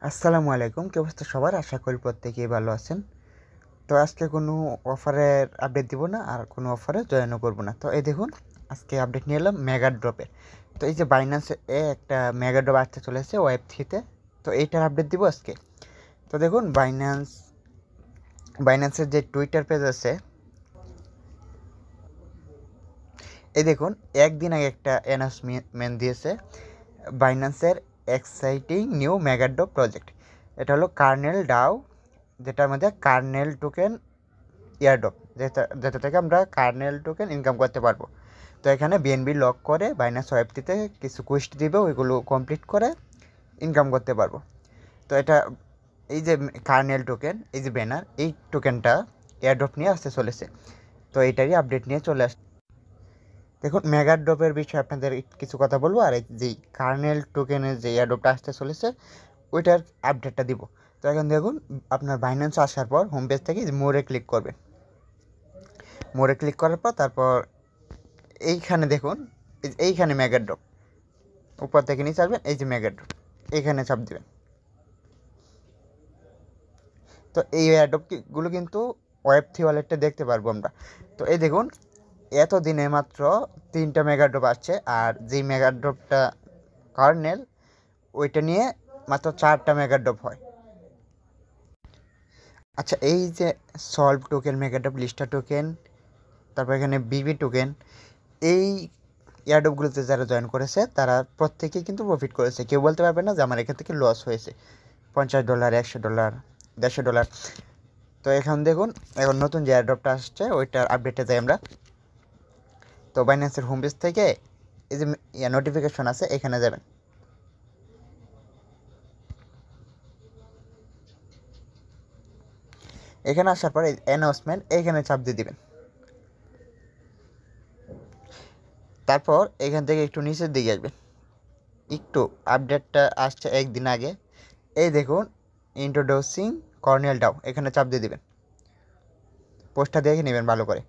আসসালামু আলাইকুম, কি অবস্থা সবার? আশা করি প্রত্যেকেই ভালো আছেন। তো আজকে কোনো অফারের আপডেট দিব না, আর কোনো অফারে জয়েনও করব না। তো এই দেখুন, আজকে আপডেট নিয়ে এলাম মেগা ড্রপের। তো এই যে বাইন্যান্সে একটা মেগা ড্রপ আসতে চলেছে ওয়েব 3-তে, তো এইটার আপডেট দিব আজকে। তো দেখুন, বাইন্যান্সের যে টুইটার পেজ আছে, এই দেখুন একদিন আগে একটা অ্যানাউন্সমেন্ট দিয়েছে বাইন্যান্সের exciting new mega drop project. এটা হলো কার্নেল ডাও, যেটার মধ্যে কার্নেল টোকেন এয়ারড্রপ, যেটা থেকে আমরা কার্নেল টোকেন ইনকাম করতে পারবো। তো এখানে বিএনবি লক করে বাইন্যান্স ওয়েবটিতে কিছু কুইস্ট দিবে, ওইগুলো কমপ্লিট করে ইনকাম করতে পারবো। তো এটা এই যে কার্নেল টোকেন, এই যে ব্যানার, এই টোকেনটা এয়ারড্রপ নিয়ে আসতে চলেছে। তো এইটারই আপডেট নিয়ে চলে আসছে। দেখুন, মেগা ড্রপের বিষয়ে আপনাদের কিছু কথা বলবো, আর এই যে কার্নেল টোকেনের যে এয়ারড্রপটা আসতে চলেছে ওইটার আপডেটটা দিব। তো এখন দেখুন, আপনার বাইন্যান্স আসার পর হোম পেজ থেকে মোরে ক্লিক করবেন। মোরে ক্লিক করার পর তারপর এইখানে দেখুন, এইখানে মেগা ড্রপ, উপর থেকে নিচে আসবেন, এই যে মেগা ড্রপ, এইখানে চাপ দেবেন। তো এই এয়ারড্রপগুলো কিন্তু ওয়েব3 ওয়ালেটে দেখতে পারবো আমরা। তো এই দেখুন, এতদিনে মাত্র 3টা মেগা ড্রপ আসছে, আর যেই মেগা ড্রপটা কার্নেল, ওইটা নিয়ে মাত্র 4টা মেগা ড্রপ হয়। আচ্ছা, এই যে solve token, mega drop, লিস্টা token, তারপর এখানে বিবি টোকেন, এই এয়ারড্রপগুলোতে যারা জয়েন করেছে তারা প্রত্যেকেই কিন্তু প্রফিট করেছে। কেউ বলতে পারবে না যে আমার এখান থেকে লস হয়েছে। $50, $100, $150। তো এখন দেখুন, এখন নতুন যে এয়ারড্রপটা আসছে ওইটার আপডেটে যাই আমরা। তো বাইন্যান্সের হোম পেজ থেকে এই যে নোটিফিকেশন আছে, এখানে যাবেন। এখানে আসার পরে অ্যানাউন্সমেন্ট, এইখানে চাপ দিয়ে দিবেন। তারপর এখান থেকে একটু নিচের দিকে আসবেন, একটু আপডেটটা আসছে একদিন আগে। এই দেখুন, ইন্ট্রোডিউসিং কর্নেল ডাও, এখানে চাপ দিয়ে দিবেন। পোস্টটা দেখে নেবেন ভালো করে।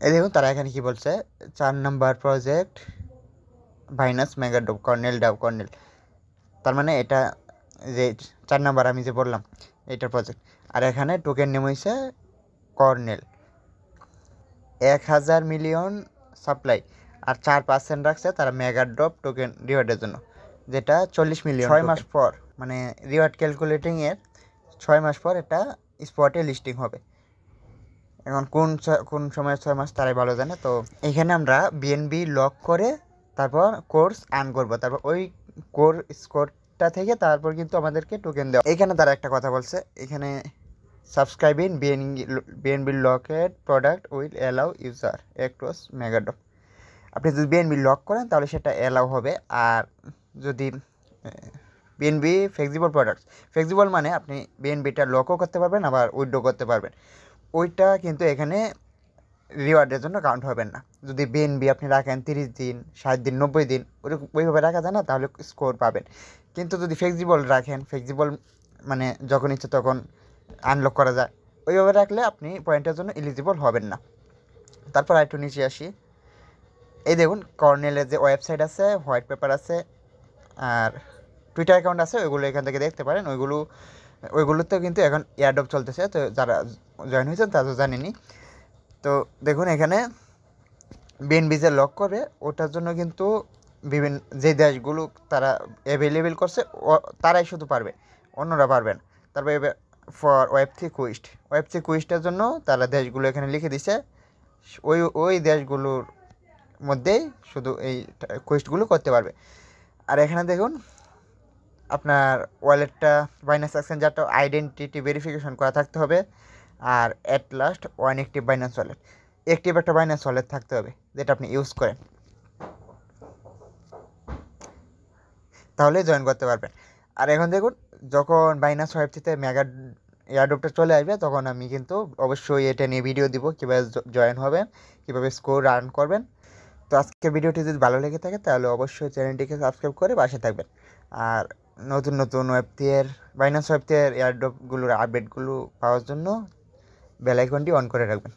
এই দেখুন, তারা এখানে কি বলছে, 4 নম্বর project Binance mega drop kernel. তার মানে এটা যে 4 নম্বর আমি যে বললাম, এইটার প্রজেক্ট। আর এখানে টোকেন নেম হয়েছে কর্নেল, 1000 মিলিয়ন সাপ্লাই, আর 4% রাখছে তারা মেগা ড্রপ টোকেন রিওয়ার্ডের জন্য, যেটা 40 মিলিয়ন। 6 মাস পর, মানে রিওয়ার্ড ক্যালকুলেটিংয়ের 6 মাস পর এটা স্পটে লিস্টিং হবে। এখন কোন সময় 6 মাস তারাই ভালো জানে। তো এখানে আমরা বিএনবি লক করে তারপর কোর্স আর্ন করবো, তারপর ওই স্কোরটা থেকে তারপর কিন্তু আমাদেরকে টোকেন দেওয়া। এখানে তারা একটা কথা বলছে, এখানে subscribing BNB locked product will allow user across megadrop. আপনি যদি বিএনবি লক করেন তাহলে সেটা অ্যালাউ হবে। আর যদি বিএনবি ফ্লেক্সিবল প্রোডাক্টস, ফ্লেক্সিবল মানে আপনি বিএনবিটা লকও করতে পারবেন আবার উইথড্র করতে পারবেন, ওইটা কিন্তু এখানে রিওয়ার্ডের জন্য কাউন্ট হবে না। যদি বিএনবি আপনি রাখেন 30 দিন, 60 দিন, 90 দিন, ওইভাবে রাখা যায় না, তাহলে স্কোর পাবেন। কিন্তু যদি ফ্লেক্সিবল রাখেন, ফ্লেক্সিবল মানে যখন ইচ্ছে তখন আনলক করা যায়, ওইভাবে রাখলে আপনি পয়েন্টের জন্য এলিজিবল হবেন না। তারপর একটু নিচে আসি। এই দেখুন, কর্নেলের যে ওয়েবসাইট আছে, হোয়াইট পেপার আছে, আর টুইটার অ্যাকাউন্ট আছে, ওইগুলো এখান থেকে দেখতে পারেন। ওইগুলোতেও কিন্তু এখন এয়ারড্রপ চলতেছে। তো যারা জয়েন হয়েছেন তারা তো জানেনি। তো দেখুন, এখানে বিএনবি যে লক করে ওটার জন্য কিন্তু বিভিন্ন যে দেশগুলো তারা অ্যাভেলেবেল করছে, তারাই শুধু পারবে, অন্যরা পারবেন। তারপরে ফর ওয়েব3 কুইস্টের জন্য তারা দেশগুলো এখানে লিখে দিছে, ওই দেশগুলোর মধ্যেই শুধু এই কুইস্টগুলো করতে পারবে। আর এখানে দেখুন, আপনার ওয়ালেটটা বাইন্যান্স এক্সচেঞ্জারটা আইডেন্টিটি ভেরিফিকেশন করা থাকতে হবে। আর at last one active Binance wallet, active একটা বাইন্যান্স ওয়ালেট থাকতে হবে যেটা আপনি ইউজ করেন, তাহলে জয়েন করতে পারবেন। আর এখন দেখুন, যখন বাইন্যান্স ওয়েবসাইটে মেগা এয়ারড্রপটা চলে আসবে তখন আমি কিন্তু অবশ্যই এটা নিয়ে ভিডিও দিব, কীভাবে জয়েন হবেন, কীভাবে স্কোর আর্ন করবেন। তো আজকের ভিডিওটি যদি ভালো লেগে থাকে তাহলে অবশ্যই চ্যানেলটিকে সাবস্ক্রাইব করে পাশে থাকবেন। আর নতুন নতুন বাইন্যান্স ওয়েবথিয়ের এয়ারড্রপগুলোর আপডেটগুলো পাওয়ার জন্য বেল আইকনটি অন করে রাখবেন।